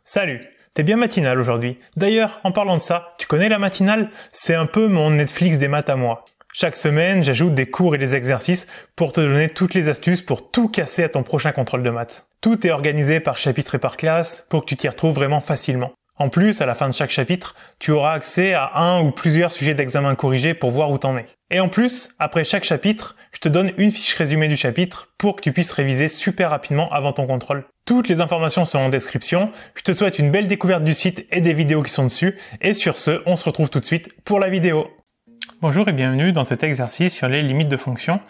Salut, t'es bien matinal aujourd'hui. D'ailleurs, en parlant de ça, tu connais la matinale? C'est un peu mon Netflix des maths à moi. Chaque semaine, j'ajoute des cours et des exercices pour te donner toutes les astuces pour tout casser à ton prochain contrôle de maths. Tout est organisé par chapitre et par classe pour que tu t'y retrouves vraiment facilement. En plus, à la fin de chaque chapitre, tu auras accès à un ou plusieurs sujets d'examen corrigés pour voir où t'en es. Et en plus, après chaque chapitre, je te donne une fiche résumée du chapitre pour que tu puisses réviser super rapidement avant ton contrôle. Toutes les informations sont en description. Je te souhaite une belle découverte du site et des vidéos qui sont dessus. Et sur ce, on se retrouve tout de suite pour la vidéo. Bonjour et bienvenue dans cet exercice sur les limites de fonctions.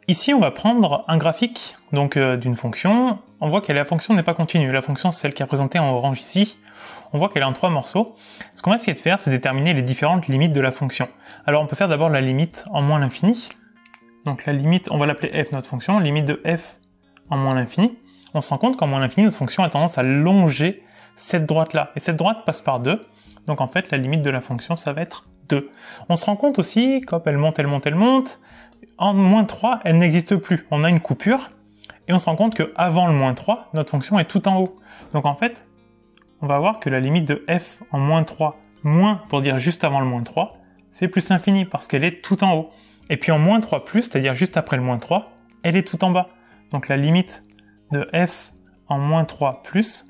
Ici, on va prendre un graphique d'une fonction. On voit que la fonction n'est pas continue. La fonction, c'est celle qui est représentée en orange ici. On voit qu'elle est en 3 morceaux. Ce qu'on va essayer de faire, c'est déterminer les différentes limites de la fonction. Alors, on peut faire d'abord la limite en moins l'infini. Donc la limite, on va l'appeler f notre fonction, limite de f en moins l'infini. On se rend compte qu'en moins l'infini, notre fonction a tendance à longer cette droite-là. Et cette droite passe par 2. Donc en fait, la limite de la fonction, ça va être 2. On se rend compte aussi qu'hop, elle monte. En moins 3, elle n'existe plus. On a une coupure. Et on se rend compte qu'avant le moins 3, notre fonction est tout en haut. Donc en fait, on va voir que la limite de f en moins 3, moins pour dire juste avant le moins 3, c'est plus l'infini parce qu'elle est tout en haut. Et puis en moins 3 plus, c'est-à-dire juste après le moins 3, elle est tout en bas. Donc la limite de f en moins 3 plus,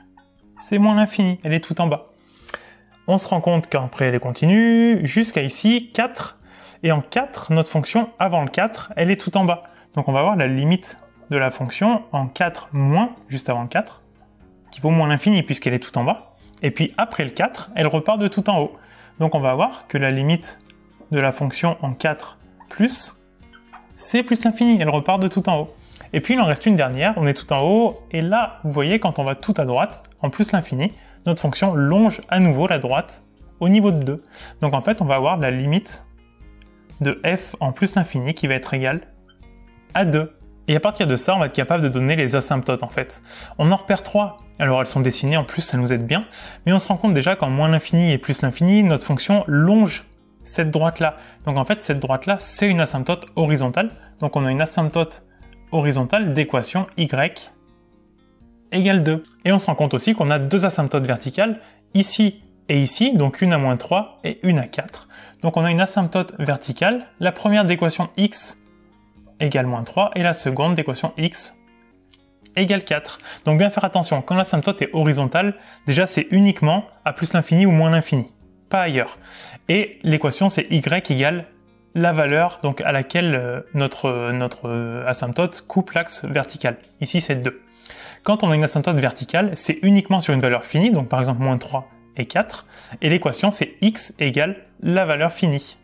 c'est moins l'infini, elle est tout en bas. On se rend compte qu'après elle est continue, jusqu'à ici, 4. Et en 4, notre fonction avant le 4, elle est tout en bas. Donc on va voir la limite de la fonction en 4 moins, juste avant le 4, qui vaut moins l'infini puisqu'elle est tout en bas. Et puis après le 4, elle repart de tout en haut. Donc on va voir que la limite de la fonction en 4 plus, c'est plus l'infini, elle repart de tout en haut. Et puis il en reste une dernière, on est tout en haut, et là, vous voyez, quand on va tout à droite, en plus l'infini, notre fonction longe à nouveau la droite au niveau de 2. Donc en fait, on va avoir la limite de f en plus l'infini qui va être égale à 2. Et à partir de ça, on va être capable de donner les asymptotes en fait. On en repère 3, alors elles sont dessinées, en plus ça nous aide bien, mais on se rend compte déjà qu'en moins l'infini et plus l'infini, notre fonction longe cette droite-là. Donc en fait, cette droite-là, c'est une asymptote horizontale. Donc on a une asymptote horizontale d'équation y égale 2. Et on se rend compte aussi qu'on a deux asymptotes verticales, ici et ici, donc une à moins 3 et une à 4. Donc on a une asymptote verticale, la première d'équation x égale moins 3 et la seconde d'équation x égale 4. Donc bien faire attention, quand l'asymptote est horizontale, déjà c'est uniquement à plus l'infini ou moins l'infini, pas ailleurs. Et l'équation c'est y égale la valeur donc à laquelle notre asymptote coupe l'axe vertical. Ici c'est 2. Quand on a une asymptote verticale, c'est uniquement sur une valeur finie, donc par exemple moins 3 et 4, et l'équation c'est x égale la valeur finie.